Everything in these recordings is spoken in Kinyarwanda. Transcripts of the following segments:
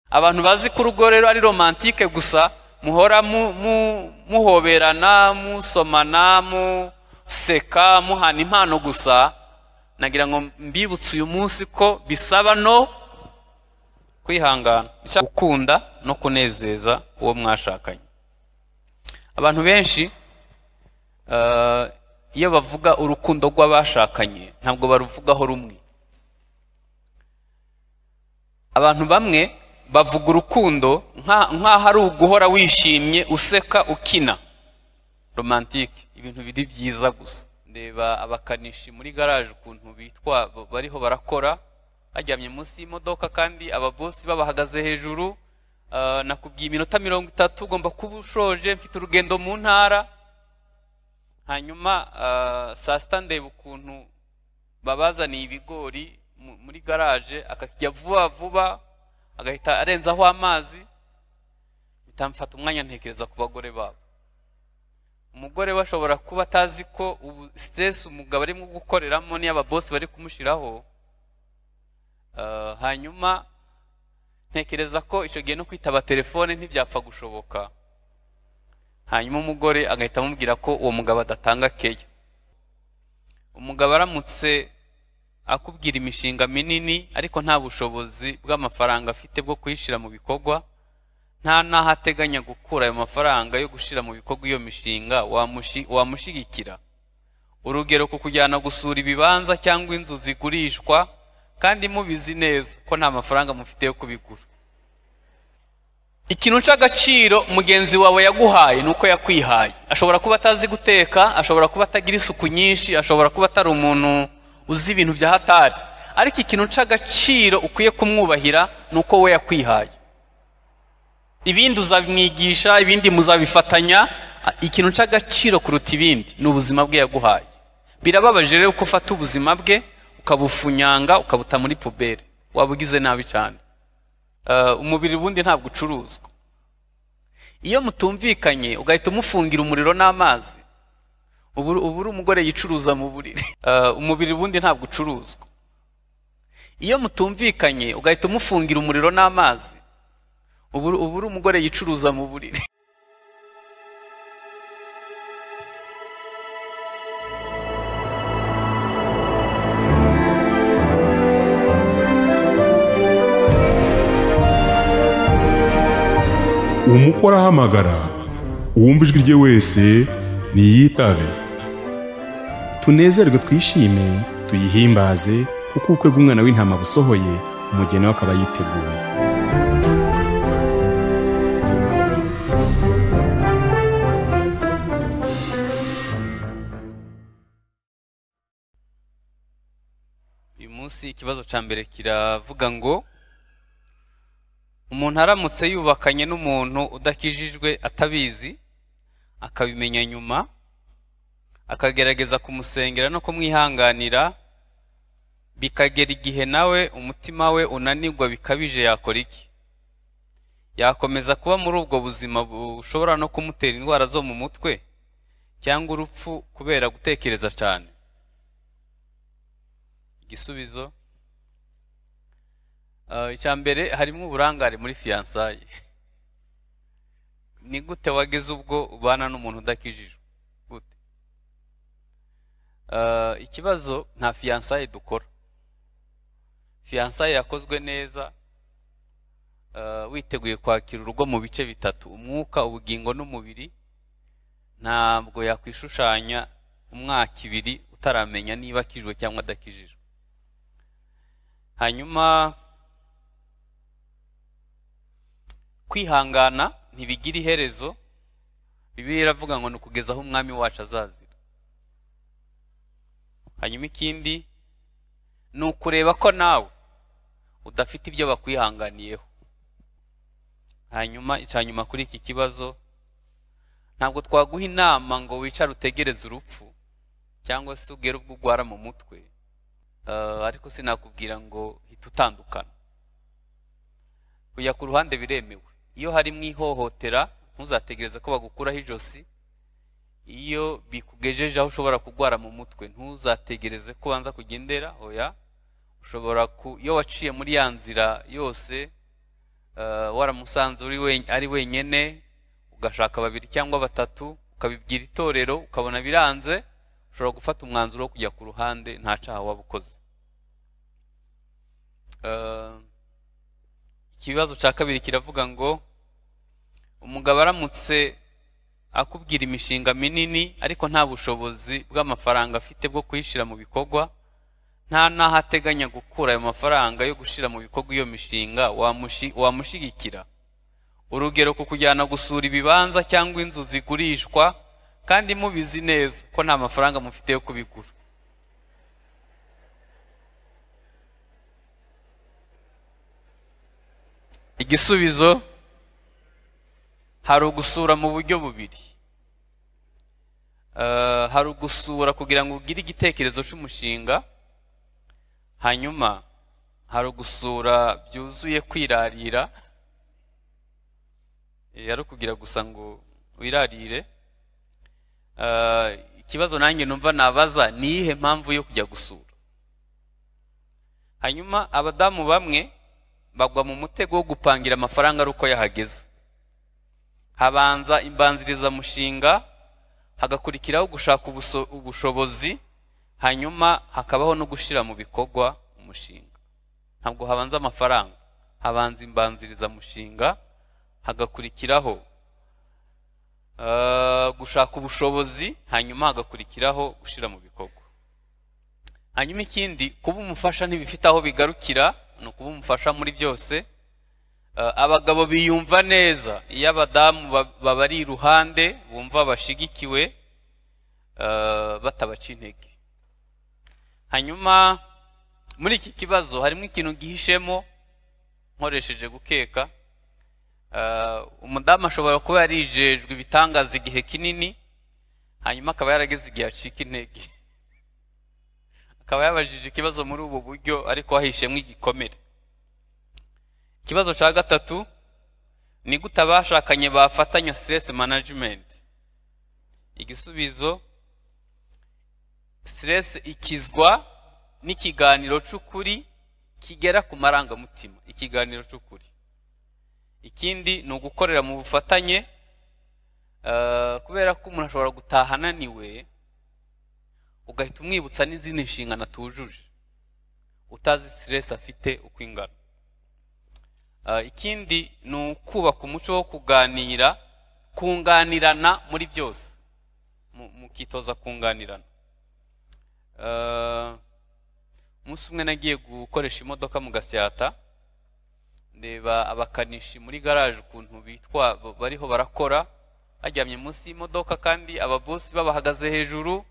abantu bazi ko urugo rero ari romantike gusa, muhora muhoberana, musomana, museka, muhana impano gusa, nagira ngo mbibutse uyu munsi ko bisaba no kwihangana, gukunda no kunezeza uwo mwashakanye. Abantu benshi iyo bavuga urukundo rw'abashakanye ntabwo baruvugaho rumwe. Abantu bamwe bavuga urukundo nk'aho ari uguhora wishimye, useka, ukina, romantike, ibintu biri byiza gusa. Ndeba abakanishi muri garage ukuntu bitwa, bariho barakora bajyamye munsi y'imodoka kandi ababosi babahagaze hejuru. Nakubwiye iminota 30 ugomba kuba ushoje, mfite urugendo mu ntara. Hanyuma saa sita ndeba ukuntu babazaniye ibigori muri garage, akakijya vuba vuba agahita arenzaho amazi. Bitamfata umwanya ntekereza ku bagore babo. Umugore bashobora kuba atazi ko ubu stress umugabo arimo gukoreramo ni ababosi bari kumushiraho. Hanyuma ntekereza ko icyo gihe no kwitaba telefone ntibyapfa gushoboka. Hanyuma umugore agahita amubwira ko uwo mugabo adatanga keya. Umugabo aramutse akubwira imishinga minini ariko nta bushobozi bw'amafaranga afite bwo kuyishira mu bikorwa, nta naho ateganya gukura ayo mafaranga yo gushira mu bikorwa iyo mishinga, wamushigikira? Urugero ku kujyana gusura ibibanza cyangwa inzu zigurishwa kandi mubizi neza ko nta mafaranga mufite yo kubigura. Ikintu cy'agaciro mugenzi wawe yaguhaye nuko yakwihaye. Ashobora kuba atazi guteka, ashobora kuba atagira isuku nyinshi, ashobora kuba atari umuntu uzi ibintu bya hatari, ariko ikintu cy'agaciro ukwiye kumwubahira nuko we yakwihaye. Ibindi uzabimwigisha, ibindi muzabifatanya. Ikintu cy'agaciro kuruta ibindi ni ubuzima bwe yaguhaye. Birababaje rero ko ufata ubuzima bwe ukabufunyanga, ukabuta muri pubere, wabugize nabi cyane. Umubiri bundi ntabwo ucuruzwa. Iyo mutumvikanye ugahita umufungira umuriro n'amazi, uburi umugore yicuruza mu buriri. Umubiri bundi ntabwo ucuruzwa. Iyo mutumvikanye ugahita umufungira umuriro n'amazi, uburi umugore yicuruza mu buriri. Umukora ahamagara, uwumva ijwi rye wese niyitabe. Tunezerwe twishime, tuyihimbaze, kuko ubukwe bw'umwana w'intama busohoye, umugeni we akaba yiteguye. Uyu munsi ikibazo cya mbere kiravuga ngo umuntu aramutse yubakanye n'umuntu udakijijwe atabizi, akabimenya nyuma, akagerageza kumusengera no kumwihanganira, bikagera igihe nawe umutima we unanirwa bikabije, yakora iki? Yakomeza kuba muri ubwo buzima bushobora no kumutera indwara zo mu mutwe cyangwa urupfu kubera gutekereza cyane? Igisubizo: icya mbere harimo uburangare muri fiyansaye. Ni gute wageze ubwo ubana n'umuntu udakijijwe? Gute? Ikibazo nta fiyansaye dukora. Fiyansaye yakozwe neza, witeguye kwakira urugo mu bice bitatu: umwuka, ubugingo n'umubiri. Ntabwo yakwishushanya umwaka 2 utaramenya niba akijijwe cyangwa adakijijwe. Hanyuma kwihangana ntibigira iherezo. Bibiliya iravuga ngo ni kugeza aho umwami wacu azazira. Hanyuma ikindi ni ukureba ko nawe udafite ibyo bakwihanganiyeho. Hanyuma icyanyuma kuri iki kibazo, ntabwo twaguha inama ngo wicare utegereze urupfu cyangwa se ugere ubwo ugwara mu mutwe, ariko sinakubwira ngo hita utandukana. Kujya ku ruhande biremewe. Iyo hari mwihohotera ntuzategereze ko bagukuraho ijosi. Iyo bikugejeje aho ushobora kugwara mu mutwe ntuzategereze ko banza kugendera. Oya, ushobora iyo waciye muri ya nzira yose waramusanze ari wenyine ugashaka babiri cyangwa batatu ukabibwira itorero ukabona biranze, ushobora gufata umwanzuro wo kujya ku ruhande, nta cyaha waba ukoze. Ikibazo cya kabiri kiravuga ngo umugabo aramutse akubwira imishinga minini ariko nta bushobozi bw'amafaranga afite bwo kuyishyira mu bikorwa, nta n'aho ateganya gukura ayo mafaranga yo gushyira mu bikorwa iyo mishinga, wamushyigikira? Urugero ku kujyana gusura ibibanza cyangwa inzu zigurishwa kandi mubizi neza ko nta mafaranga mufite yo kubigura. Igisubizo, hari ugusura mu buryo bubiri. Hari ugusura kugira ngo ugire igitekerezo cy'umushinga, hanyuma hari ugusura byuzuye kwirarira, ari ukugira gusa ngo wirarire. Ikibazo nanjye numva nabaza ni iyihe mpamvu yo kujya gusura? Hanyuma abadamu bamwe bagwa mu mutego wo gupangira amafaranga ari uko yahageze. Habanza imbanzirizamushinga, hagakurikiraho gushaka ubushobozi, hanyuma hakabaho no gushyira mu bikorwa umushinga. Ntabwo habanza amafaranga, habanza imbanzirizamushinga, hagakurikiraho gushaka ubushobozi, hanyuma hagakurikiraho gushyira mu bikorwa. Hanyuma ikindi, kuba umufasha ntibifite aho bigarukira, ni ukuba umufasha muri byose. Abagabo biyumva neza iyo abadamu babari iruhande, bumva bashigikiwe, batabaca intege. Hanyuma muri iki kibazo harimo ikintu gihishemo nkoresheje gukeka. Umudamu ashobora kuba yarijejwe ibitangaza igihe kinini, hanyuma akaba yarageze igihe acika intege, akaba yabajije ikibazo muri ubu buryo ariko hahishemo igikomere. Ikibazo cya gatatu, ni gute abashakanye bafatanya stress management? Igisubizo, stress ikizwa n'ikiganiro cy'ukuri kigera ku marangamutima, ikiganiro cy'ukuri. Ikindi ni ugukorera mu bufatanye, kubera ko umuntu ashobora gutaha ananiwe ugahita umwibutsa n'izindi nshingano atujuje, utazi stress afite uko ingana. Ikindi ni ukubaka umuco wo kuganira, kunganirana muri byose, mukitoza kunganirana. Umunsi umwe nagiye gukoresha imodoka mu Gasyata, ndeba abakanishi muri garage ukuntu bitwa bariho barakora, baryamye munsi y'imodoka kandi ababosi babahagaze hejuru.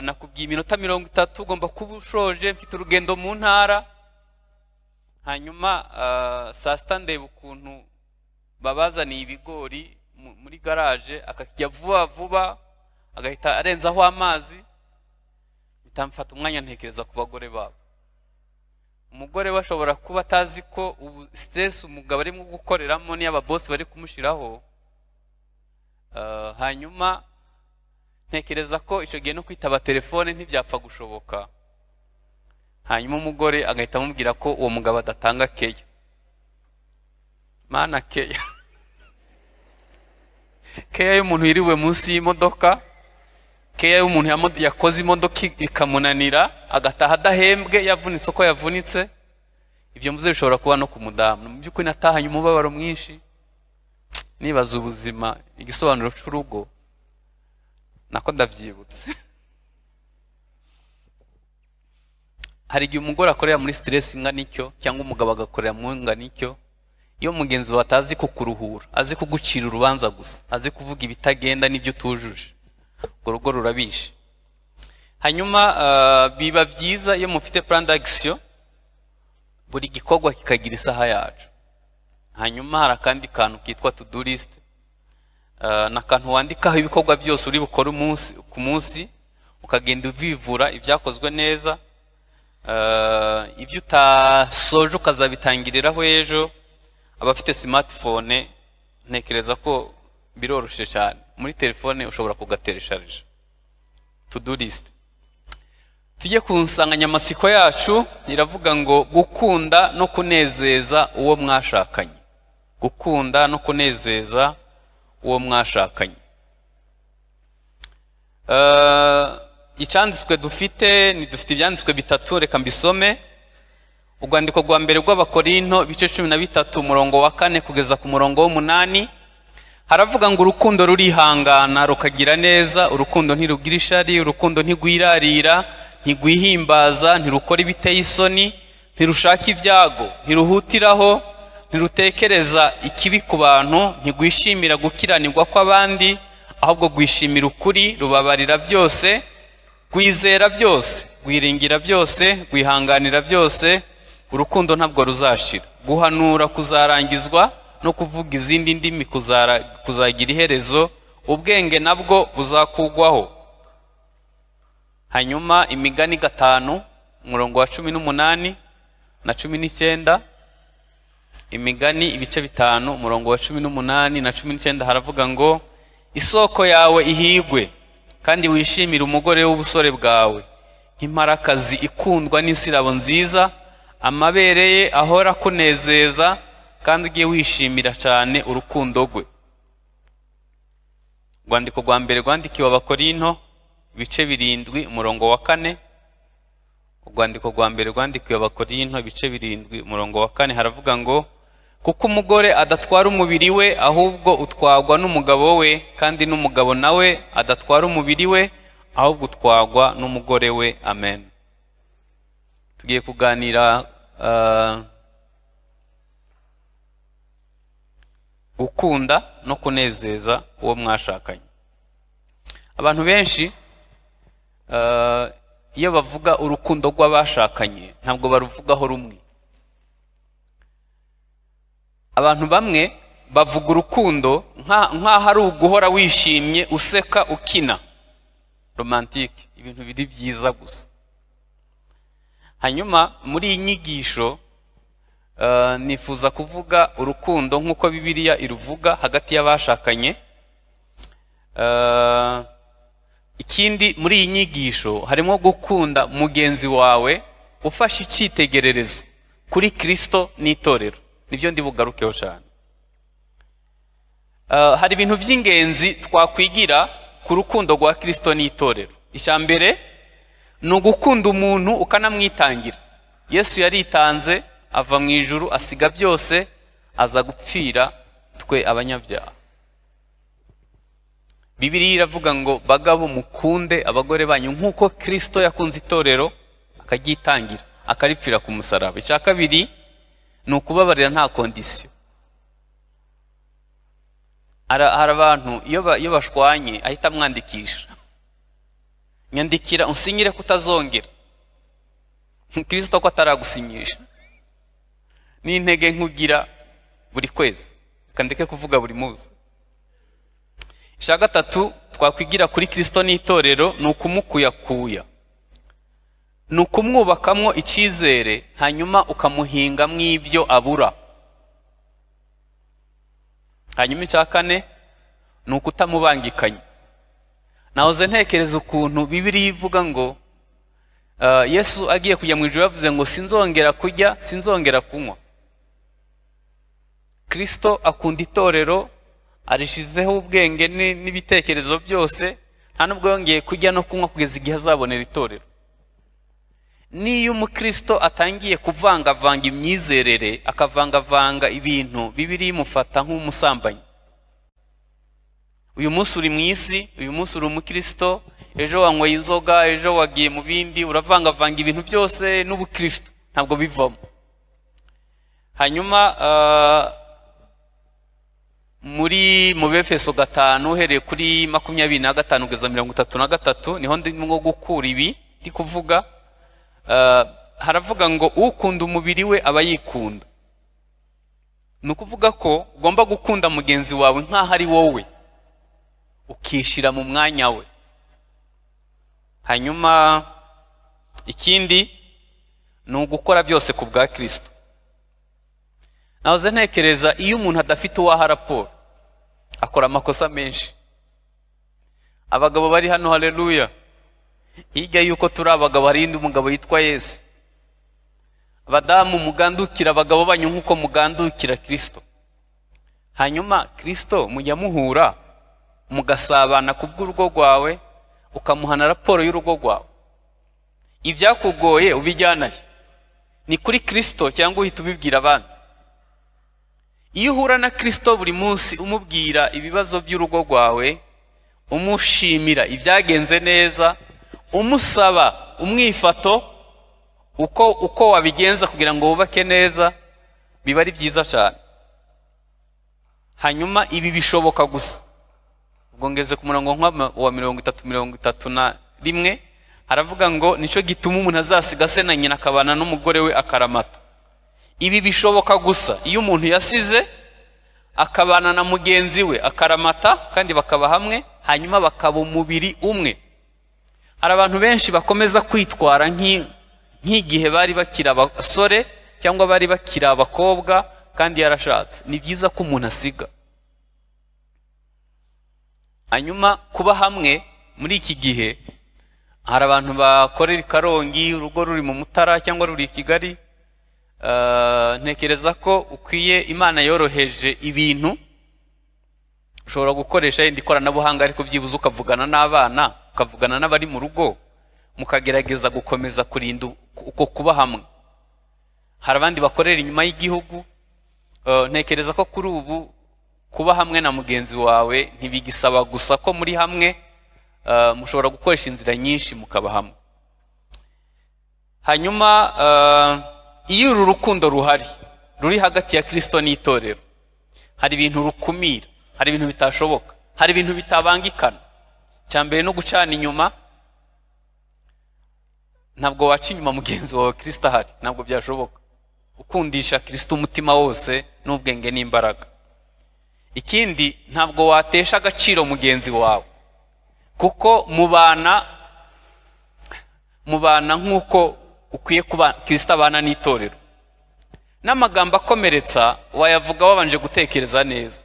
Nakubwiye iminota 30 ugomba kuba ushoje, mfite urugendo mu ntara. Hanyuma saa sita ndeba ukuntu babazaniye ibigori muri garage, akakijya vuba vuba agahita arenzaho amazi, bitamfata umwanya ntekereza ku bagore babo. Umugore bashobora kuba atazi ko ubu stress umugabo arimo gukoreramo ni ababosi bari kumushiraho. Hanyuma ntekereza ko icyo gihe no kwitaba telefone ntibyapfa gushoboka. Hanyuma umugore agahita amubwira ko uwo mugabo adatanga keya. Mana keya. Keya y'umuntu yiriwe munsi y'imodoka, keya y'umuntu yakoze imodoka ikamunanira agataha adahembwe, yavunitse uko yavunitse. Ibyo mvuze bishobora kuba no ku mudamu. Mu by'ukuri natahanye umubabaro mwinshi, nibaza ubuzima, igisobanuro cy'urugo nako ndabyibutse. Hari igihe umugore akorera muri stress ingana icyo, cyangwa umugabo agakorera mu ingana icyo, iyo mugenzi we atazi kukuruhura, azi kugucira urubanza gusa, azi kuvuga ibitagenda n'ibyo utujuje, urwo rugo rurabishe. Hanyuma biba byiza iyo mufite plan d'action, buri gikorwa kikagira isaha yacu. Hanyuma hari akandi kantu kitwa to do list, n'akantu wandikaho ibikorwa byose uri bukore umunsi ku munsi, ukagenda ubivura ibyakozwe neza, ibyo utasoje ukazabitangiriraho ejo. Abafite smartphone ntekereza ko biroroshye cyane, muri telefone ushobora kugateresharija to do list. Tujye ku nsanganyamatsiko yacu, iravuga ngo gukunda no kunezeza uwo mwashakanye. gukunda no kunezeza uwo mwashakanye. Icyanditswe dufite ibyanditswe bitatu, reka mbisome. Urwandiko rwa mbere rw'Abakorinto ibice 13 umurongo wa 4 kugeza ku murongo wa 8 haravuga ngo urukundo rurihangana rukagira neza, urukundo ntirugira ishari, urukundo ntigwirarira, ntigwihimbaza, ntirukora ibiteye isoni, ntirushaka ibyago, ntiruhutiraho, ntirutekereza ikibi ku bantu, ntigwishimira gukiranirwa kw'abandi, ahubwo gwishimira ukuri, rubabarira byose, gwizera byose, gwiringira byose, gwihanganira byose. Urukundo ntabwo ruzashira. Guhanura kuzarangizwa, no kuvuga izindi ndimi kuzagira iherezo, ubwenge nabwo buzakugwaho. Hanyuma Imigani 5 umurongo wa 18 na 19, Imigani ibice 5 umurongo wa 18 na 19 haravuga ngo isoko yawe ihigwe kandi wishimire umugore w'ubusore bwawe, nk'imparakazi ikundwa n'isirabo nziza, amabere ye ahora kunezeza, kandi ugiye wishimira cyane urukundo rwe. Rwandiko rwa mbere rwandikiwe Abakorinto ibice 7 umurongo wa 4. Urwandiko rwa mbere rwandikiwe Abakorinto ibice 7 umurongo wa 4 haravuga ngo kuko umugore adatwara umubiri we, ahubwo utwagwa n'umugabo we, kandi n'umugabo nawe adatwara umubiri we, ahubwo utwagwa n'umugore we. Amen. Tugiye kuganira gukunda no kunezeza uwo mwashakanye. Abantu benshi iyo bavuga urukundo rw'abashakanye ntabwo baruvugaho rumwe. Abantu bamwe bavuga urukundo nk'aho ari uguhora wishimye, useka, ukina, romantique, ibintu biri byiza gusa. Hanyuma muri iyi nyigisho nifuza kuvuga urukundo nk'uko Bibiliya iruvuga hagati y'abashakanye. Ikindi muri iyi nyigisho harimo gukunda mugenzi wawe ufashe icyitegererezo kuri Kristo n'itorero. Nibyo ndi bugarukeho cyane. Hari ibintu by'ingenzi twakwigira ku rukundo rwa Kristo n'itorero. Icyambere ni ugukunda umuntu ukanamwitangira. Yesu yaritanze, ava mu ijuru, asiga byose, aza gupfira twe abanyabyaha. Bibiliya iravuga ngo bagabo mukunde abagore banyu nk'uko Kristo yakunze itorero akagitangira, akaripfira ku musaraba. Icya kabiri ni ukubabarira nta kondisiyo. Hari abantu iyo bashwanye ahita amwandikisha, nyandikira unsinyire kutazongera. Kristo ko ataragusinyisha. N'intege nkugira buri kwezi, kandike kuvuga buri munsi. Icya gatatu twakwigira kuri Kristo n'itorero ni ukumukuyakuya, ni ukumwubakamwo icyizere, hanyuma ukamuhingamwo ibyo abura. Hanyuma icya kane ni ukutamubangikanya. Nahoze ntekereza ukuntu Bibiliya ivuga ngo Yesu agiye kujya mu ijuru yavuze ngo sinzongera kurya, sinzongera kunywa. Kristo akunda itorero, arishizeho ubwenge n'ibitekerezo byose, nta nubwo yongeye kurya no kunywa kugeza igihe azabonera itorero. Niyo umukristo atangiye kuvangavanga imyizerere, akavangavanga ibintu, Bibiliya imufata nk'umusambanyi. Uyu munsi uri mu isi, uyu munsi uri umukristo, ejo wanyweye inzoga, ejo wagiye mu bindi, uravangavanga ibintu byose n'ubukristo, ntabwo bivamo. Hanyuma mu Befeso 5 uhereye kuri 25 kugeza 33 niho ndimo gukura ibi ndi kuvuga. Haravuga ngo ukunda umubiri we aba yikunda. Ni ukuvuga ko ugomba gukunda mugenzi wawe nk'aho ari wowe, ukishira mu mwanya we. Hanyuma ikindi ni ugukora byose ku bwa Kristo. Nahoze ntekereza iyo umuntu adafite uwaha raporo akora amakosa menshi. Abagabo bari hano, haleluya, hirya yuko turi abagabo hari indi umugabo yitwa Yesu. Abadamu mugandukira abagabo banyu nk'uko mugandukira Kristo. hanyuma Kristo mujya muhura mugasabana kubw'urugo rwawe, ukamuha na raporo y'urugo rwawe. Ibyakugoye ubijyanaye ni kuri Kristo cyangwa uhita ubibwira abandi? Iyo uhura na Kristo buri munsi umubwira ibibazo by'urugo rwawe, umushimira ibyagenze neza, umusaba umwifato uko wabigenza kugira ngo wubake neza, biba ari byiza cyane. Hanyuma ibi bishoboka gusa, ubwo ngeze ku murongo wa 31 haravuga ngo nico gituma umuntu azasiga se na nyina akabana n'umugore we akaramata. Ibi bishoboka gusa iyo umuntu yasize akabana na mugenzi we akaramata, kandi bakaba hamwe, hanyuma bakaba umubiri umwe. Hari abantu benshi bakomeza kwitwara nk'igihe bari bakira abasore cyangwa bari bakira abakobwa kandi yarashatse. Ni byiza ko umuntu asiga. Hanyuma kuba hamwe muri iki gihe, hari abantu bakorera i Karongi, urugo ruri mu Mutara cyangwa ruri i Kigali. Ntekereza ko ukwiye, Imana yoroheje ibintu, ushobora gukoresha yindi ikoranabuhanga, ariko byibuze ukavugana n'abana, ukavugana n'abari mu rugo, mukagerageza gukomeza kurinda uko kuba hamwe. Hari abandi bakorera inyuma y'igihugu. Ntekereza ko kuri ubu kuba hamwe na mugenzi wawe ntibigisaba gusa ko muri hamwe, mushobora gukoresha inzira nyinshi mukaba hamwe. Hanyuma iyo uru rukundo ruhari ruri hagati ya Kristo n'itorero, hari ibintu rukumira, hari ibintu bitashoboka, hari ibintu bitabangikana. Cyambere no gucana inyuma. Ntabwo waca inyuma mugenzi wawe Kristo ahari, ntabwo byashoboka. Ukundisha Kristo umutima wose n'ubwenge n'imbaraga. Ikindi, ntabwo watesha agaciro mugenzi wawe, kuko mubana nk'uko ukwiye kuba Kristo abana n'itorero. N'amagambo akomeretsa wayavuga wabanje gutekereza neza.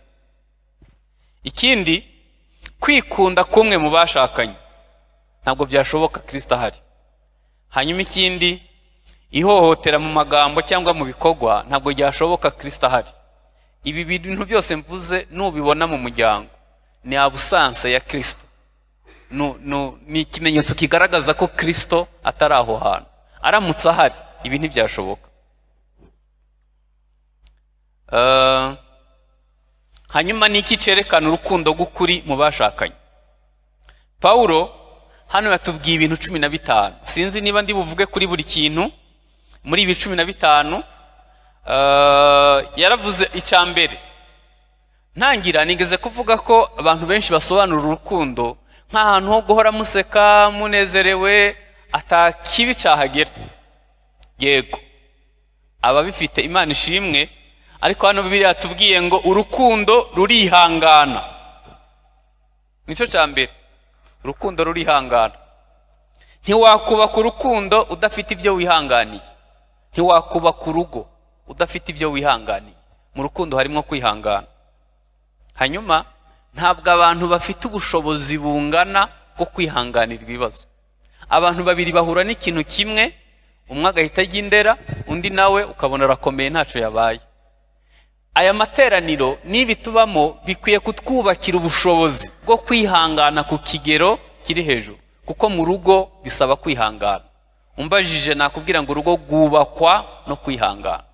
Ikindi, kwikunda kumwe mu bashakanye ntabwo byashoboka Kristo ahari. Hanyuma ikindi, ihohotera mu magambo cyangwa mu bikorwa ntabwo byashoboka Kristo ahari. Ibi bintu byose mvuze nubibona mu muryango, ni abusanse ya Kristo. Ni ikimenyetso kigaragaza ko Kristo atari aho hantu. Aramutse ahari, ibi ntibyashoboka. Hanyuma ni iki cyerekana urukundo rw'ukuri mu bashakanye? Paulo hano yatubwiye ibintu 15. Sinzi niba ndi buvuge kuri buri kintu muri ibi 15. Yaravuze icyambere. Ntangira nigeze kuvuga ko abantu benshi basobanura urukundo nk'ahantu ho guhora museka, munezerewe, atakibi cyahagera. Yego, ababifite Imana ishimwe, ariko hano Bibiliya yatubwiye ngo urukundo rurihangana. Nico cyambere, urukundo rurihangana. Ntiwakubaka urukundo udafite ibyo wihanganiye. Ntiwakubaka urugo udafite ibyo wihanganiye. Mu rukundo harimo kwihangana. Hanyuma ntabwo abantu bafite ubushobozi bungana bwo kwihanganira ibibazo. Abantu babiri bahura n'ikintu kimwe, umwe agahita agendera, undi nawe ukabona arakomeye ntacyo yabaye. Aya materaniro nibi tubamo bikwiye kutwubakira ubushobozi bwo kwihangana ku kigero kiri hejuru, kuko mu rugo bisaba kwihangana. Umbajije nakubwira ngo urugo rwubakwa no kwihangana.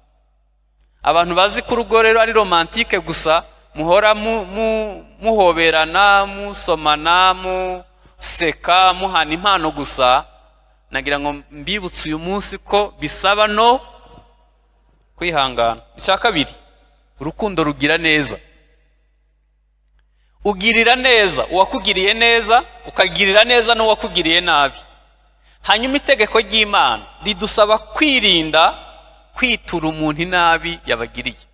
Abantu bazi ko urugo rero ari romantike gusa, muhora muhoberana, musomana, museka, muhana impano gusa, nagira ngo mbibutse uyu munsi ko bisaba no kwihangana. Icya kabiri, urukundo rugira neza. Ugirira neza uwakugiriye neza, ukagirira neza n'uwakugiriye nabi. Hanyuma itegeko ry'Imana ridusaba kwirinda kwitura umuntu inabi yabagiriye.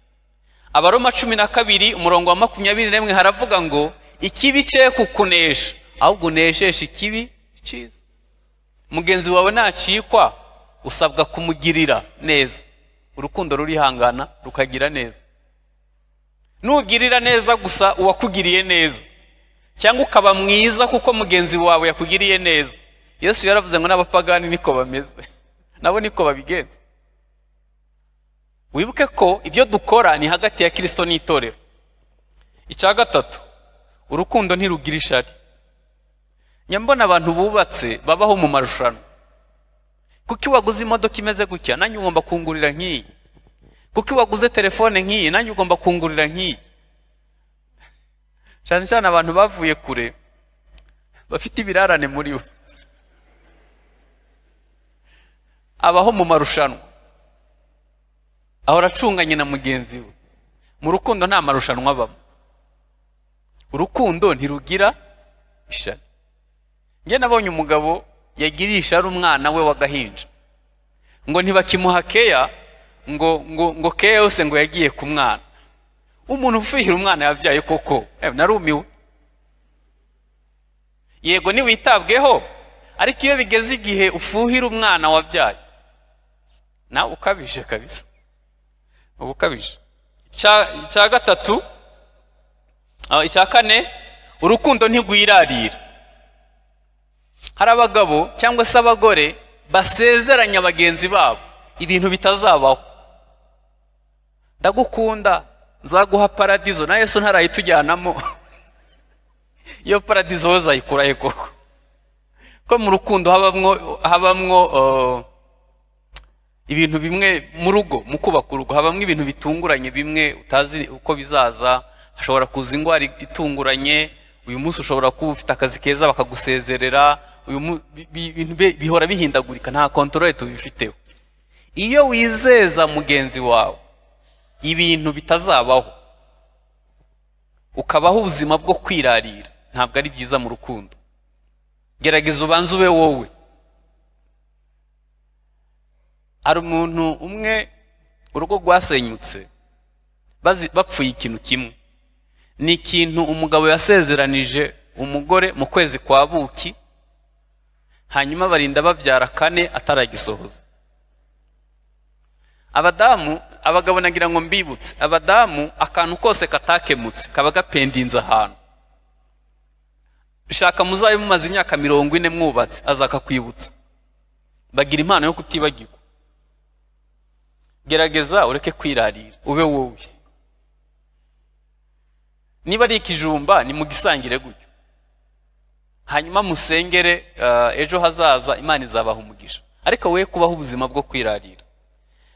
Abaroma 12 umurongo wa 21 haravuga ngo ikibi cye kukunesha, ahubwo unesheje ikibi cyiza. Mugenzi wawe nacikwa, usabwa kumugirira neza. Urukundo rurihangana rukagira neza. Nugirira neza gusa uwakugiriye neza, cyangwa ukaba mwiza kuko mugenzi wawe yakugiriye neza, Yesu yaravuze ngo n'abapagani niko bameze, nabo niko babigenza. Wibuke ko ibyo dukora ni hagati ya Kristo n'itorero. icya gatatu, urukundo ntirugira ishari. Nyambona abantu bubatse babaho mu marushanwa. Kuki waguze imodoka imeze gutya, nanyu ugomba kungurira nk'iyi. Kuki waguze telefone nk'iyi, nanyu ugomba kungurira nk'iyi. Cyane cyane abantu bavuye kure bafite ibirarane muri we, abaho mu marushanwa, ahora acunganye na mugenzi we. Mu rukundo nta marushanwa abamo. Urukundo ntirugira ishari. Nge nabonye umugabo yagiriye ishari umwana we w'agahinja, ngo ntibakimuha keya, ngo keya yose ngo yagiye ku mwana. Umuntu ufihira umwana yabyaye koko, narumiwe. Yego ni witabweho, ariko iyo bigeze igihe ufuhira umwana wabyaye, nawe ukabije kabisa, ukabije. Icya gatatu, icya kane, urukundo ntigwirarira. Hari abagabo cyangwa se abagore basezeranya bagenzi babo ibintu bitazabaho. Ndagukunda, nzaguha paradizo, na Yesu ntarayitujyanamo. Iyo paradizo uzayikura he koko? Ko mu rukundo habamwo ibintu bimwe mu rugo, mu kubaka urugo habamwe ibintu bitunguranye, bimwe utazi uko bizaza. Hashobora kuza ingwara itunguranye, uyu munsi ushobora kuba ufite akazi keza bakagusezerera, ibintu bihora bihindagurika, nta kontrole tubifiteho. Iyo wizeza mugenzi wawe ibintu bitazabaho, ukabaho ubuzima bwo kwirarira, ntabwo ari byiza mu rukundo. Gerageza ubanze ube wowe. Hari umuntu umwe urugo rwasenyutse bapfuye ikintu kimwe. Ni ikintu umugabo yasezeranije umugore mu kwezi kwa buki, hanyuma barinda babyara kane ataragisohoza. Abagabo nagira ngo mbibutse, abadamu akantu kose katakemutse kaba gapendinze ahantu. Shaka muzabe mumaze imyaka 40 mwubatse, azakakwibutsa. Bagira impano yo kutibagirwa. Gerageza ureke kwirarira, ube wowe. Niba ari ikijumba ni mugisangire gutyo, hanyuma musengere ejo hazaza Imana izabaha umugisha, ariko we kubaho ubuzima bwo kwirarira.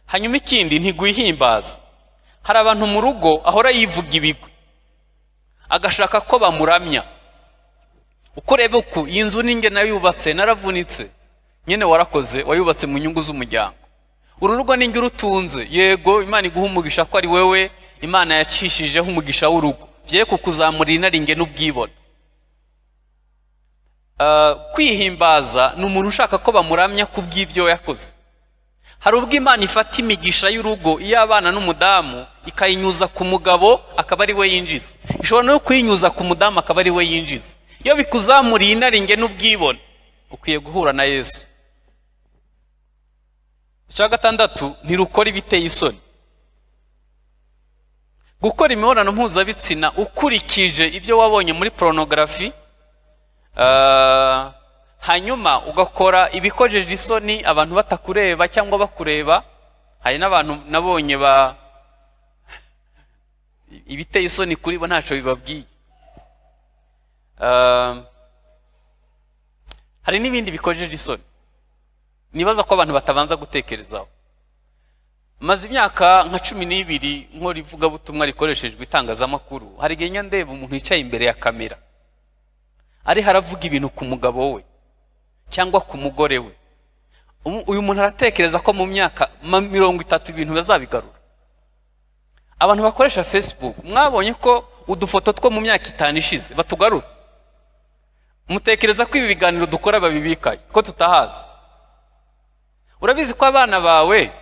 Hanyuma ikindi, ntigwihimbaza. Hari abantu mu rugo ahora yivuga ibigwi, agashaka ko bamuramya. Uko reba uku iyi nzu ninge nayubatse, naravunitse. Nyene warakoze, wayubatse mu nyungu z'umuryango. Uru rugo ninge urutunze, yego Imana iguha umugisha ko ari wewe Imana yacishijeho umugisha w'urugo, bye kukuzamurira inaringe n'ubwibone. Kwihimbaza ni umuntu ushaka ko bamuramya kubw'ibyo yakoze. Hari ubwo Imana ifata imigisha y'urugo iyo abana n'umudamu ikayinyuza ku mugabo akaba ari we yinjiza. Ishobora no kuyinyuza ku mudamu akaba ari we yinjiza. Iyo bikuzamuriye inaringe n'ubwibone, ukwiye guhura na Yesu. Icya gatandatu, ntirukora ibiteye isoni. Gukora imibonano mpuzabitsina ukurikije ibyo wabonye muri pornography, hanyuma ugakora ibikojeje isoni abantu batakureba cyangwa bakureba. Hari n'abantu nabonye ibiteye isoni kuri bo ntacyo bibabwiye. Hari n'ibindi bikojeje isoni nibaza ko abantu batabanza gutekerezaho. Maze imyaka nka 12 nkora ivugabutumwa rikoreshejwe itangazamakuru. Hari igihe ndeba umuntu yicaye imbere ya kamera ari haravuga ibintu ku mugabo we cyangwa ku mugore we. Uyu muntu aratekereza ko mu myaka 30 ibintu bazabigarura. Abantu bakoresha Facebook, mwabonye ko udufoto two mu myaka 5 ishize batugarura. Mutekereza ko ibi biganiro dukora babibikaye ko tutahazi? Urabizi ko abana bawe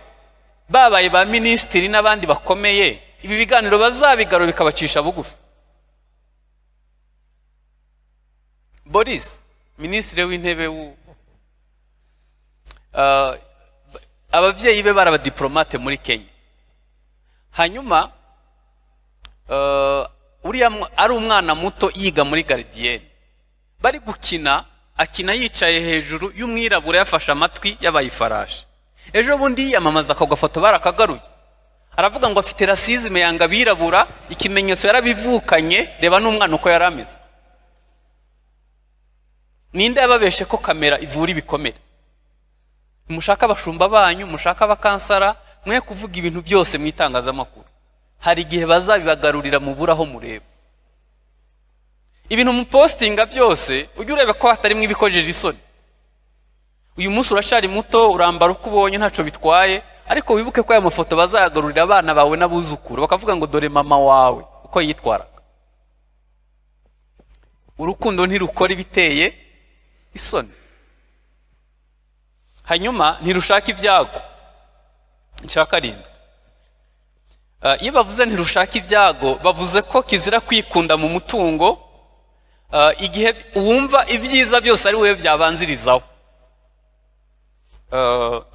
babaye ba ministeri n'abandi bakomeye, ibi biganiro bazabigarura bikabacisha bugufi. Boris, ministre w'intebe ababyeyi be barabadiplomate muri Kenya. Hanyuma uriya ari umwana muto yiga muri Gardienne, bari gukina, akina yicaye hejuru y'umwirabura yafashe amatwi yabaye ifarashi. Ejo bundi yamamaza ako gafoto barakagaruye, aravuga ngo afite rasizme, yanga abirabura, ikimenyetso yarabivukanye. Reba n'umwana uko yari ameze. Ninde yababeshe ko kamera ivura ibikomere? Mushaka abashumba banyu, mushaka abakansara, mwe kuvuga ibintu byose mu itangazamakuru. Hari igihe bazabibagarurira mu buraho mureba. Ibintu mu postinga byose ujye ureba ko hatarimo ibikojeje isoni. Uyu munsi urashari muto, urambara uko ubonye ntaco bitwaye, ariko wibuke ko aya mafoto bazayagarurira abana bawe n'abuzukuru, bakavuga ngo dore mama wawe uko yitwaraga. Urukundo ntirukora ibiteye isoni. Hanyuma ntirushaka ibyago. Nshaka rindwe. Iyo bavuze ntirushaka ibyago, bavuze ko kizira kwikunda mu mutungo, igihe wumva ibyiza byose ari wewe byabanzirizaho.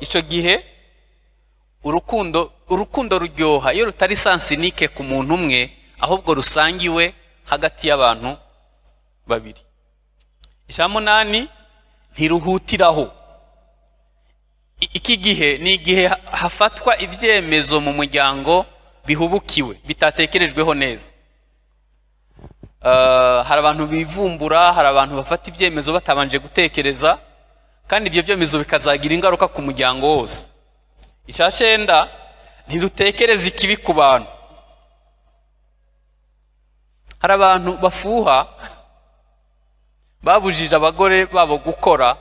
Icyo gihe urukundo ruryoha iyo rutari sansinike ku muntu umwe, ahubwo rusangiwe hagati y'abantu babiri. Icya munani, ntiruhutiraho. Iki gihe ni igihe hafatwa ibyemezo mu muryango bihubukiwe, bitatekerejweho neza. Hari abantu bivumbura, hari abantu bafata ibyemezo batabanje gutekereza, kandi ibyo byemezo bikazagira ingaruka ku muryango wose. Icya cyenda, ntirutekereza ikibi ku bantu. Hari abantu bafuha, babujije abagore babo gukora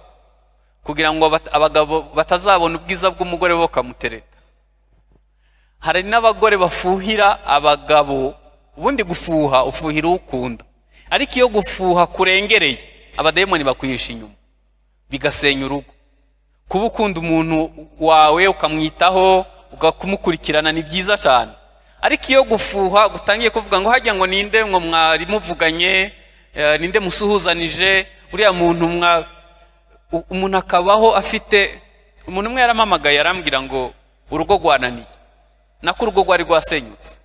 kugira ngo abagabo batazabona ubwiza bw'umugore bo kamutereta. Hari n'abagore bafuhira abagabo, ubundi gufuha ufuhira ukunda, ariko iyo gufuha kurengereye abadayimoni bakwihisha inyuma bigasenya urugo. Kuba ukunda umuntu wawe ukamwitaho ukakumukurikirana ni byiza cyane, ariko iyo gufuha gutangiye kuvuga ngo hajya ngo ninde ngo mwari muvuganye, ninde musuhuzanije uriya muntu umuntu akabaho afite. Umuntu umwe yarampamagaye arambwira ngo urugo rwananiye, nako urugo rwari rwasenyutse.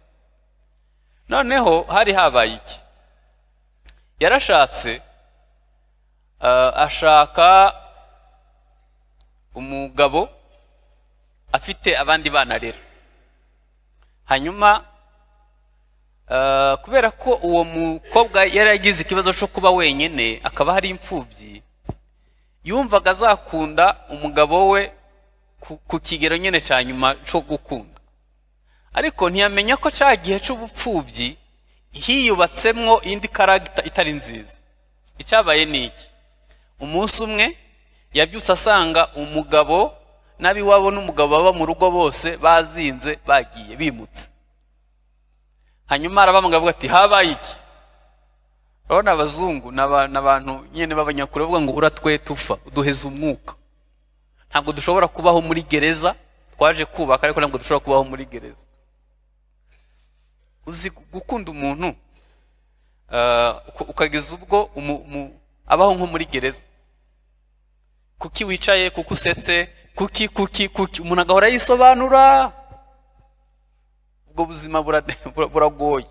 Noneho hari habaye iki? Yarashatse, ashaka umugabo afite abandi bana rero. Hanyuma kubera ko uwo mukobwa yari yagize ikibazo cyo kuba wenyine, akaba hari imfubyi, yumvaga azakunda umugabo we ku kigero nyine cya nyuma cyo gukunda, ariko ntiyamenya ko cya gihe cy'ubupfubyi hiyubatsemwo indi karagita itari nziza. Icyabaye ni iki? Umunsi umwe yabyutse asanga umugabo n'abiwabo n'umugabo baba mu rugo bose bazinze, bagiye bimutse. Hanyuma arabamugavuga ati habaye iki? Urabona abazungu n'abantu nyene b'abanyakure bavuga ngo uratweta ufa uduheza umwuka. Ntabwo dushobora kubaho muri gereza, twaje kubaka ariko ntabwo dushobora kubaho muri gereza. Uzi gukunda umuntu ukageza ubwo abaho nko muri gereza. Kuki wicaye, kuki usetse, kuki umuntu agahora yisobanura. Ubwo buzima buragoye.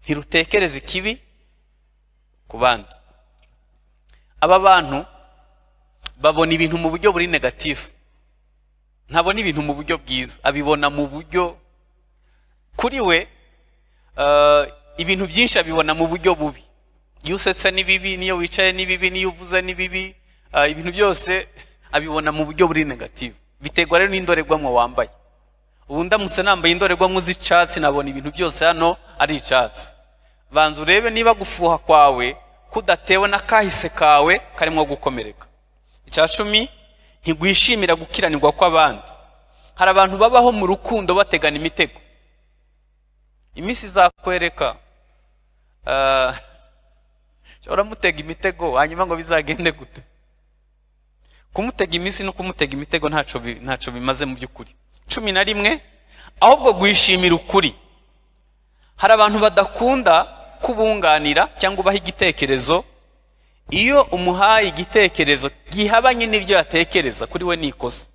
Ntirutekereza ikibi ku bandi. Aba bantu babona ibintu mu buryo buri negatifu, ntabona ibintu mu buryo bwiza, abibona mu buryo, kuri we ibintu byinshi abibona mu buryo bubi. Iyo usetse ni bibi, niyo wicaye ni bibi, niyo uvuze ni bibi, ibintu byose abibona mu buryo buri negatifu. Biterwa rero n'indorerwamo wambaye. Ubu ndamutse nambaye indorerwamo z'icyatsi, nabona ibintu byose hano ari icyatsi. Banza urebe niba gufuha kwawe kudatewe n'akahise kawe karimo gukomereka. Icya cumi, ntigwishimira gukiranirwa kw'abandi. Hari abantu babaho mu rukundo bategana imitego. Iminsi izakwereka uramutega imitego, hanyuma ngo bizagende gute? Kumutega iminsi no kumutega imitego ntaco bimaze mu by'ukuri. 11, ahubwo gwishimira ukuri. Hari abantu badakunda kubunganira cyangwa ubaha igitekerezo, iyo umuhaye igitekerezo gihabanye n'ibyo yatekereza kuri we nikosa.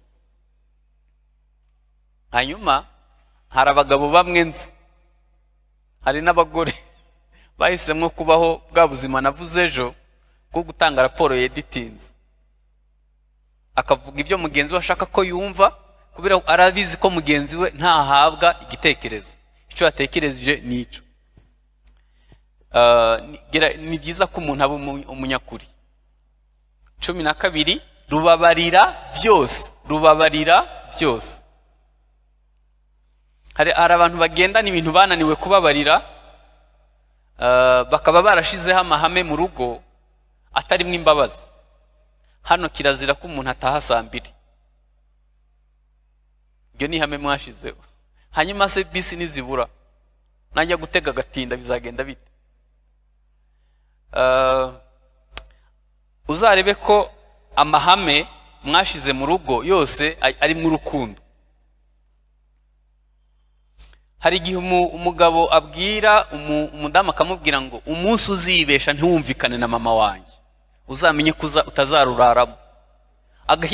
Hanyuma hari abagabo bamwe nzi, hari n'abagore bahisemwo kubaho bwa buzima navuze ejo bwo gutanga raporo yeditinze, akavuga ibyo mugenzi we ashaka ko yumva kubera arabizi ko mugenzi we ntahabwa igitekerezo, icyo yatekereje nico. Ni byiza ko umuntu aba umunyakuri. 12 rubabarira byose, rubabarira byose. Hari abantu bagendana ibintu bananiwe kubabarira, bakaba barashizeho amahame mu rugo atarimwe imbabazi. Hano kirazira ko umuntu ataha saa 2. Ibyo ni ihame mwashizeho. Hanyuma se bisi nizibura najya gutega gatinda bizagenda bite? Uzarebe ko amahame mwashize mu rugo yose ari mu rukundo. Hari igihe umugabo abwira umudamu akamubwira ngo umunsi uzibesha ntiwumvikane na mama wanjye uzamenye ko utazaruraramo.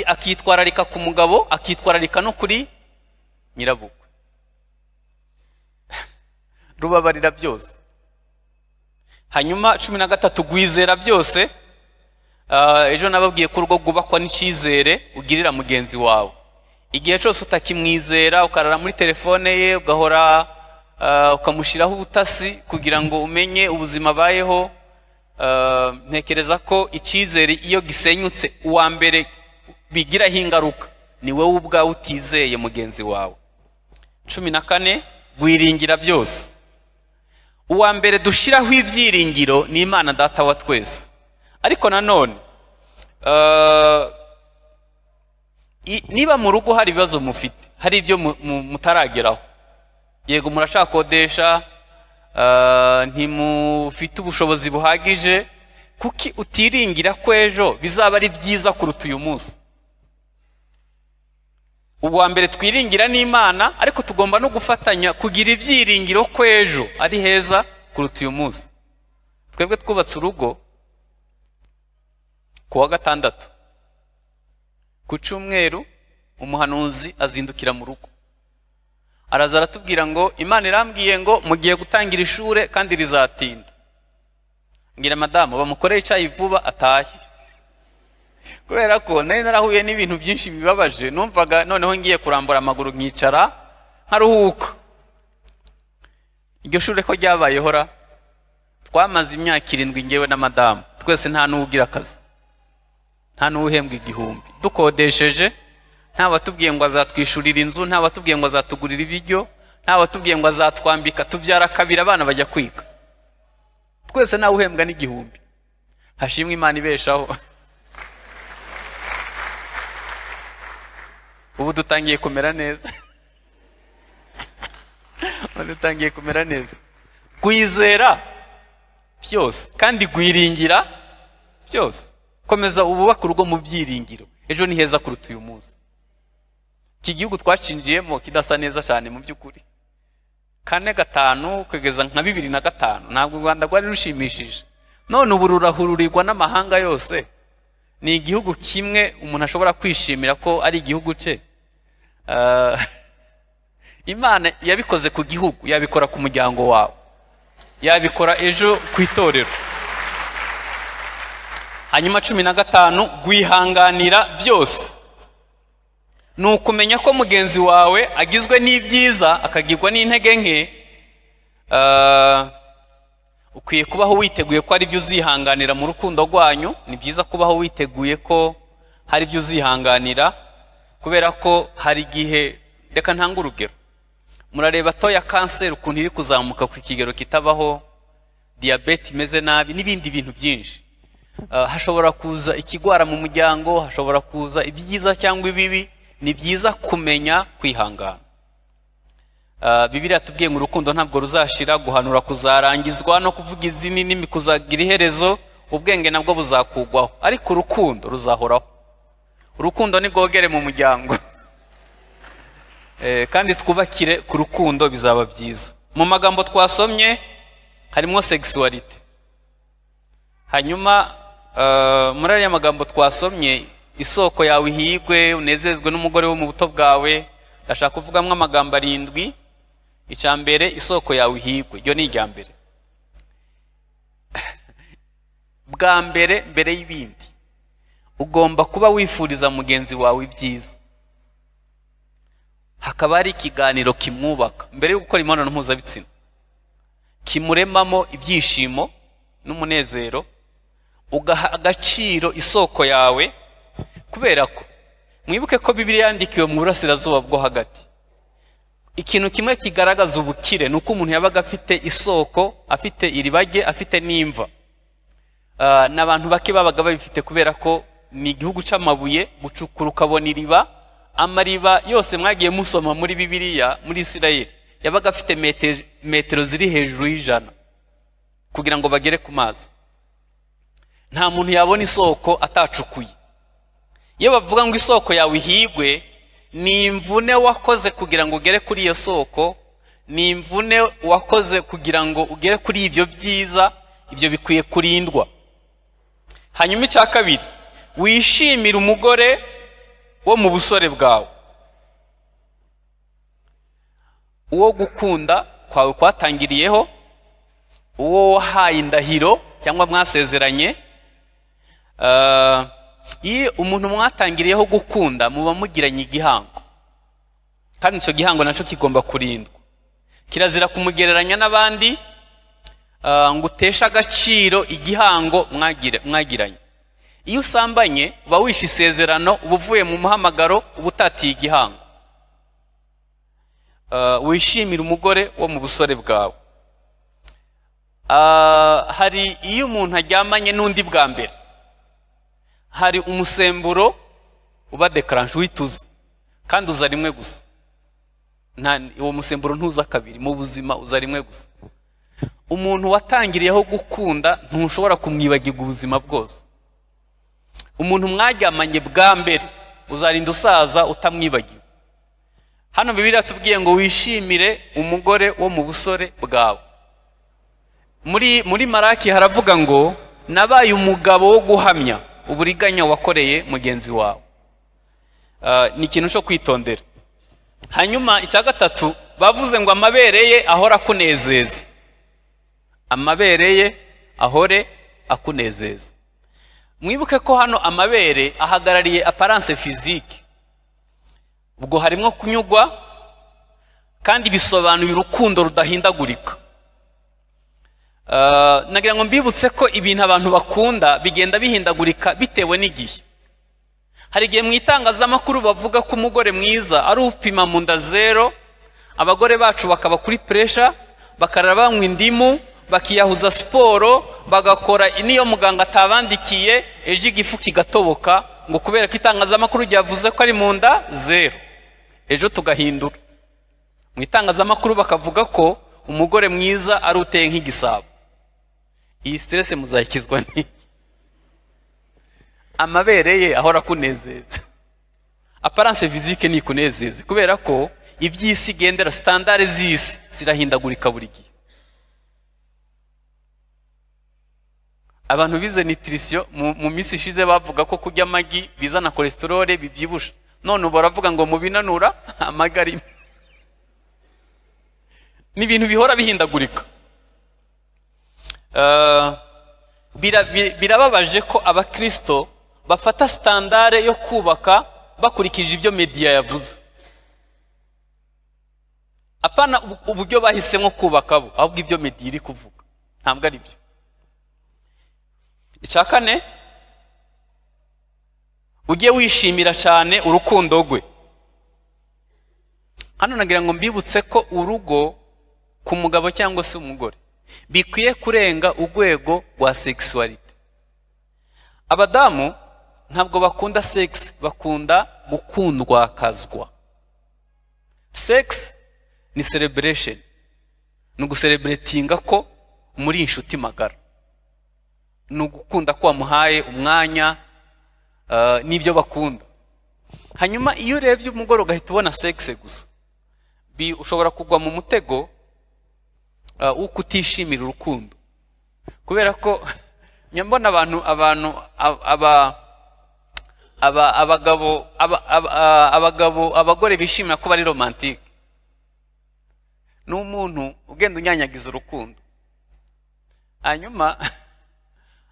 Akitwararika ku mugabo, akitwararika no kuri nyirabukwe. Rubabarira byose. Hanyuma 13 gwizera byose. Ejo nababwiye ko urugo rwubakwa n'icyizere ugirira mugenzi wawe. Igihe cyose utakimwizera ukarara muri telefone ye ugahora ukamushiraho ubutasi kugira ngo umenye ubuzima bayeho, ntekereza ko icyizere iyo gisenyutse uwa mbere bigiraho ingaruka ni wowe ubwawe utizeye mugenzi wawe. 14 gwiringira byose. Uwa mbere dushiraho ibyiringiro ni Imana Data wa twese. Ariko nanone niba mu rugo hari ibibazo mufite, hari ibyo mutarageraho, yego murashakodesha, ntimufite ubushobozi buhagije, kuki utiringira ko ejo bizaba ari byiza kuruta uyu munsi? Ubwa mbere twiringira n'Imana, ariko tugomba no gufatanya kugira ibyiringiro ko ejo ari heza kuruta uyu munsi. Twebwe twubatse urugo kuwa gatandatu, ku cyumweru umuhanuzi azindukira mu rugo, araza aratubwira ngo Imana irambwiye ngo mugiye gutangira ishure kandi rizatinda. Ngira madamu bamukoreye icyayi vuba atahe, kubera ko nari narahuye n'ibintu byinshi bibabaje, numvaga noneho ngiye kurambura amaguru nkicara nkaruhuka. Iryo shure ko ryabayeho ra, twamaze imyaka 7 ngewe na madamu, twese nta n'ugira akazi, nta n'uhembwa 1000, dukodesheje. Nta batubwiye ngo azatwishurira inzu, nta batubwiye ngo azatugurira ibiryo, nta batubwiye ngo azatwambika, tubyara kabiri abana bajya kwiga, twese nta uhembwa n'1000. Hashimwe Imana ibeshaho. Ubu dutangiye kumera neza. Dutangiye kumera neza. Kwizera byose kandi gwiringira byose. Komeza ububaka urugo mu byiringiro, ejo ni heza kuruta uyu munsi. Iki gihugu twacinjiyemo kidasa neza cyane mu by'ukuri. 4-5 kugeza nka 2005 ntabwo u Rwanda rwari rushimishije, none ubu rurahururirwa n'amahanga yose. Ni igihugu kimwe umuntu ashobora kwishimira ko ari igihugu cye. Imana yabikoze ku gihugu, yabikora ku muryango wawe, yabikora ejo ku itorero. Hanyuma 15 gwihanganira byose. Nukumenya ko mugenzi wawe agizwe n'ibyiza akagirwa n'intege nke, ukwiye kubaho witeguye ko ari byo uzihanganira mu rukundo rwanyu. Ni byiza kubaho witeguye ko hari byo uzihanganira, kubera ko hari igihe, reka ntanga urugero, murareba toya kanseri ukuntu iri kuzamuka ku kigero kitabaho, diabete imeze nabi n'ibindi bintu byinshi. Hashobora kuza ikigwara mu muryango, hashobora kuza ibyiza cyangwa ibibi. Ni byiza kumenya kwihangana. Bibiliya tubwiye ngo urukundo ntabwo ruzashira, guhanura kuzarangizwa, no kuvuga izini n'imi kuzagira iherezo, ubwenge nabwo buzakugwaho, ariko urukundo ruzahoraho. Urukundo ni gogere mu muryango. Kandi twubakire ku rukundo, bizaba byiza. Mu magambo twasomye harimo sexuality. Hanyuma muri aya magambo twasomye, isoko yawe ihigwe, unezezwe n'umugore wo mu buto bwawe. Ndashaka kuvugamo amagambo 7. Icambere, isoko yawe ihigwe. Iyo ni ijyambere. Bwa mbere y'ibindi, ugomba kuba wifuriza mugenzi wawe ibyiza. hakaba hari ikiganiro kimwubaka mbere yo gukora imibonano mpuzabitsina, kimuremamo ibyishimo n'umunezero, ugaha agaciro isoko yawe. Kubera ko mwibuke ko Bibiliya yandikiwe mu burasirazuba bwo hagati. Ikintu kimwe kigaragaza ubukire nuko umuntu yabaga afite isoko, afite iribage, afite n'imva. N'abantu bake babaga babifite kubera ko ni igihugu c'amabuye, gucukura ukabona iriba. Amariba yose mwagiye musoma muri Bibiliya muri Isirayeli yabaga afite metero ziri hejuru y'ijana kugira ngo bagere ku mazi. Nta muntu yabona isoko atacukuye. Iyo bavuga ngo isoko yawe ihigwe, ni imvune wakoze kugira ngo ugere kuri iyo soko, ni imvune wakoze kugira ngo ugere kuri ibyo byiza. Ibyo bikwiye kurindwa. Hanyuma icya kabiri, wishimira umugore wo mu busore bwawe. Uwo gukunda kwawe kwatangiriyeho, uwo wahaye indahiro cyangwa mwasezeranye. Iyo umuntu mwatangiriyeho gukunda muba mugiranye igihango, kandi icyo gihango nacyo kigomba kurindwa. Kirazira kumugereranya n'abandi ngo uteshe agaciro igihango mwagiranye. Iyo usambanye uba wishe isezerano, uba uvuye mu muhamagaro, uba utatiye igihango. Wishimira umugore wo mu busore bwawe. Hari iyo umuntu aryamanye n'undi bwa mbere, hari umusemburo uba declenche wituza, kandi uza rimwe gusa. Uwo musemburo ntuza kabiri mu buzima, uza rimwe gusa. Umuntu watangiriyeho gukunda ntushobora kumwibagirwa ubuzima bwose. Umuntu mwaryamanye bwa mbere uzarinda usaza utamwibagiwe. Hano Bibiliya tubwiye ngo wishimire umugore wo mu busore bwawe. Muri Maraki haravuga ngo nabaye umugabo wo guhamya uburiganya wakoreye mugenzi wawe. Ni ikintu cyo kwitondera. Hanyuma icya gatatu, bavuze ngo amabere ye ahora akunezeza. Amabere ye ahore akunezeza. Mwibuke ko hano amabere ahagarariye apparence physique. Ubwo harimo kunyugwa, kandi bisobanuye urukundo rudahindagurika. Nagira ngo mbibutse ko ibintu abantu bakunda bigenda bihindagurika bitewe n'igihe. Hari igihe mu itangazamakuru bavuga ko umugore mwiza ari upima mu nda zero, abagore bacu bakaba kuri pressure, bakarara banywa indimu, bakiyahuza siporo, bagakora niyo muganga atabandikiye, ejo igifu kigatoboka, ngo kubera ko itangazamakuru ryavuze ko ari mu nda zero. Ejo tugahindura. Mu itangazamakuru bakavuga ko umugore mwiza ari uteye nk'igisabo. Iyi stress muzayikizwa n'iki? Amabere ye ahora akunezeza. Apparence physique ni kunezeza, kubera ko iby'isi gendera standard z'isi zirahindagurika buri gihe. Abantu bize nutrition mu minsi ishize bavuga ko kurya amagi bizana cholesterol bibyibusha. None baravuga ngo mu binanura amagari. Ni ibintu bihora bihindagurika. Birababaje ko abakristo bafata standard yo kubaka bakurikije ibyo media yavuze. Apana uburyo bahisemo kubaka bo, ahubwo ibyo media iri kuvuga. Ntabwo ari byo. Icya kane, ujye wishimira cyane urukundo rwe. Hano nagira ngo mbibutse ko urugo ku mugabo cyangwa se umugore bikwiye kurenga urwego rwa sexuality. Abadamu ntabwo bakunda sex, bakunda gukundwakazwa. Sex ni celebration, ni uguselebratinga ko muri inshuti magara, ni ugukunda ko wamuhaye umwanya, n'ibyo bakunda. Hanyuma iyo urebye umugore ugahita ubona sex gusa, ushobora kugwa mu mutego uko utishimira urukundo. Kubera ko nyambona abagore bishimira ko bari romantique. N'umuntu ugenda unyanyagiza urukundo, hanyuma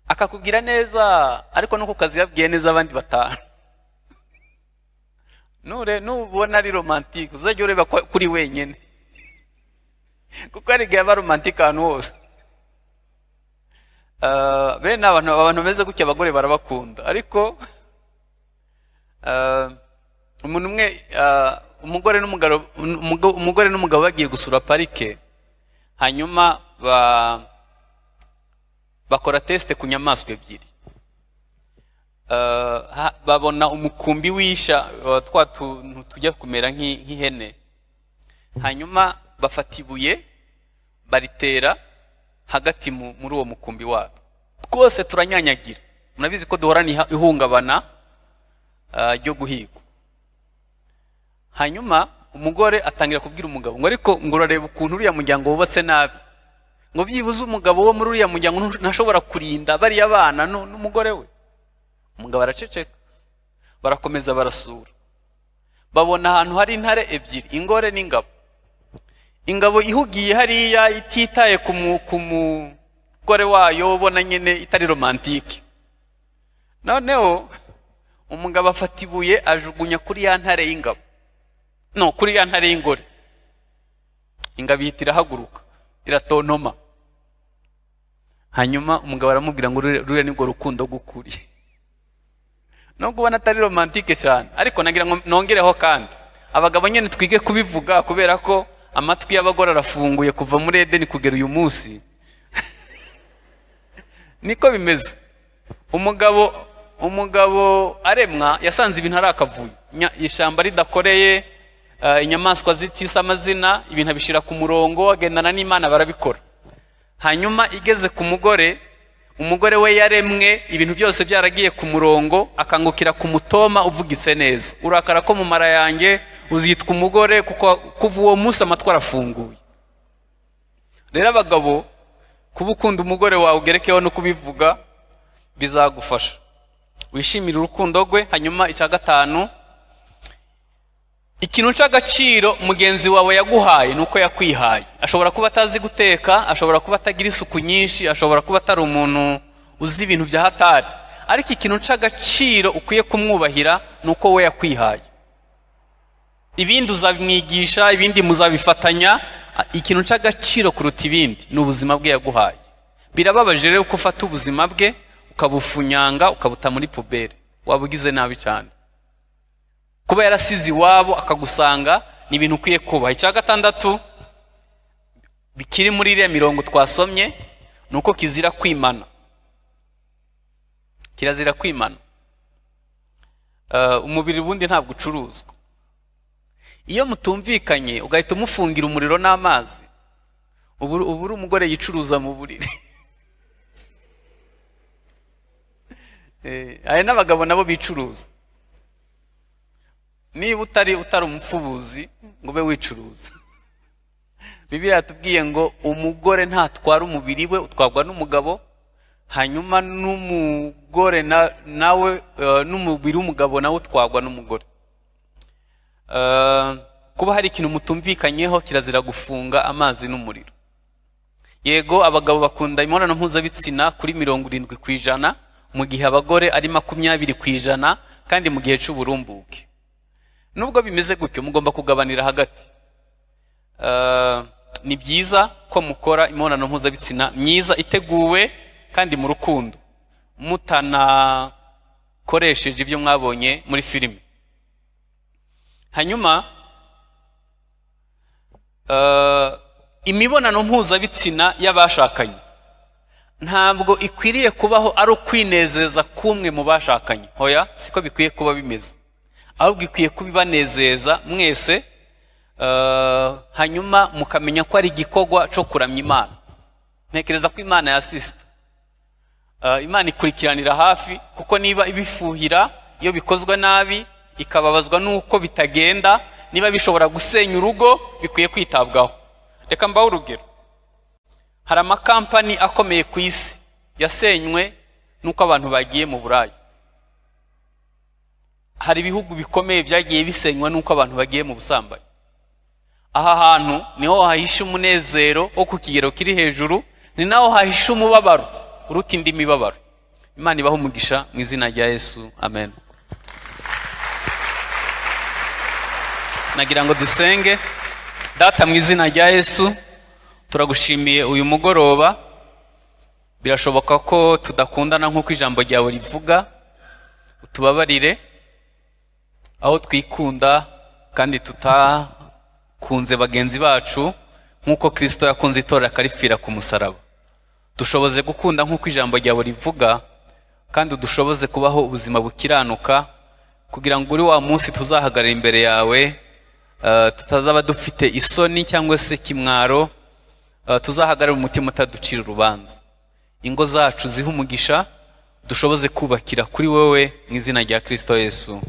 akakubwira neza, ariko nuko kazi yabwiye neza abandi batanu. nubona ari romantike uzajya ureba kuri wenyine kuko hari igihe aba romantike ahantu hose. Bene abantu bameze gutya abagore barabakunda, ariko umuntu umwe, umugore n'umugabo bagiye gusura parike, hanyuma bakora teste ku nyamaswa ebyiri. Babona umukumbi wisha twa tuntu tujya kumera nk'ihene, hanyuma bafata ibuye baritera hagati muri uwo mukumbi wato, twose turanyanyagira. Murabizi ko duhorana ihungabana ryo guhigwa. Hanyuma umugore atangira kubwira umugabo ngo ariko ngo urareba ukuntu uriya muryango wubatse nabi, ngo byibuze umugabo wo muri uriya muryango ntashobora kurinda bariya bana n'umugore we. Umugabo araceceka, barakomeza barasura, babona ahantu hari intare ebyiri, ingore n'ingabo. Ingabo ihugiye hariya ititaye ku mugore wayo, ubona nyine itari romantike. Noneho umugabo afata ibuye ajugunya kuri ya ntare y'ingabo, kuri ya ntare y'ingore. Ingabo ihita irahaguruka iratontoma. Hanyuma umugabo aramubwira ngo ruriya nirwo rukundo gukuri. Nubwo ubona atari romantike cyane, ariko nagira ngo nongereho kandi abagabo nyine twige kubivuga, kubera ko amatwi y'abagore arafunguye kuva muri Edeni kugera uyu munsi. Niko bimeze. Umugabo aremwa yasanze ibintu ari akavuyo, ishyamba ridakoreye, inyamaswa zitisa amazina, ibintu abishyira ku murongo, agendana n'Imana barabikora. Hanyuma igeze ku umugore we yaremwe ibintu byose byaragiye ku murongo, akangukira ku mutoma uvugitse neza. Urakara ko mu mara yanjye uzitwa umugore, kuko kuva uwo munsi amatwi arafunguye. Rero abagabo, kuba ukunda umugore wawe ugerekeho no kubivuga bizagufasha. Wishimira urukundo rwe. Hanyuma icya gatanu, ikintu cy'agaciro mugenzi wawe yaguhaye nuko yakwihaye. Ashobora kuba atazi guteka, ashobora kuba atagira isuku nyinshi, ashobora kuba atari umuntu uzi ibintu bya hatari, ariko ikintu cy'agaciro ukwiye kumwubahira nuko we yakwihaye. Ibindi uzabimwigisha, ibindi muzabifatanya, ikintu cy'agaciro kuruta ibindi ni ubuzima bwe yaguhaye. Birababaje rero ko ufata ubuzima bwe ukabufunyanga, ukabuta muri puberi, wabugize nabi cyane. Kuba yarasize iwabo akagusanga ni ibintu ukwiye kubaha. Icya gatandatu bikiri muri iriya mirongo twasomye nuko kizira kwimana. Kirazira kwimana. Umubiri bundi ntabwo ucuruzwa. Iyo mutumvikanye ugahita umufungira umuriro n'amazi, uburi umugore yicuruza mu buriri. Aya n'abagabo nabo bicuruza. Niba utari umupfubuzi ngo ube wicuruza. Bibiliya yatubwiye ngo umugore ntatwara umubiri we, utwarwa n'umugabo. Hanyuma n'umugore nawe n'umubiri w'umugabo nawe utwarwa n'umugore. Kuba hari ikintu mutumvikanyeho kirazira gufunga amazi n'umuriro. Yego abagabo bakunda imibonano mpuzabitsina kuri 70%, mu gihe abagore ari 20%, kandi mu gihe cy'uburumbuke. Nubwo bimeze gutyo mugomba kugabanira hagati. Ni byiza ko mukora imibonano mpuzabitsina myiza iteguwe kandi mu rukundo, mutanakoresheje ibyo mwabonye muri filime. Hanyuma imibonano mpuzabitsina y'abashakanye ntabwo ikwiriye kubaho ari ukwinezeza kumwe mu bashakanye. Hoya, siko bikwiye kuba bimeze. Ahubwo ikwiye kubibanezeza mwese, hanyuma mukamenya ko ari igikorwa cyo kuramya Imana. Ntekereza ko Imana yasista. Imana ikurikiranira hafi, kuko niba ibifuhira iyo bikozwe nabi, ikababazwa nuko bitagenda, niba bishobora gusenya urugo, bikwiye kwitabwaho. Reka mbaho urugero. Hari amakampani akomeye ku isi yasenywe nuko abantu bagiye mu burayi. Hari ibihugu bikomeye byagiye bisenywa nuko abantu bagiye mu busambanyi. Aha hantu niho hahisha umunezero wo ku kigero kiri hejuru, ni naho hahisha umubabaro uruta indi mibabaro. Imana ibaho umugisha mu izina rya Yesu, amen. nagira ngo dusenge. Data, mu izina rya Yesu turagushimiye uyu mugoroba. Birashoboka ko tudakundana nk'uko ijambo ryawe rivuga, utubabarire aho twikunda kandi tutakunze bagenzi bacu nk'uko Kristo yakunze itorero akaripfira ku musaraba. Dushoboze gukunda nk'uko ijambo ryawe rivuga, kandi dushoboze kubaho ubuzima bukiranuka, kugira ngo uri wa munsi tuzahagarara imbere yawe tutazaba dufite isoni cyangwa se kimwaro, tuzahagarara umutima utaducira urubanza. Ingo zacu zihe umugisha, dushoboze kubakira kuri wowe mu izina rya Kristo Yesu.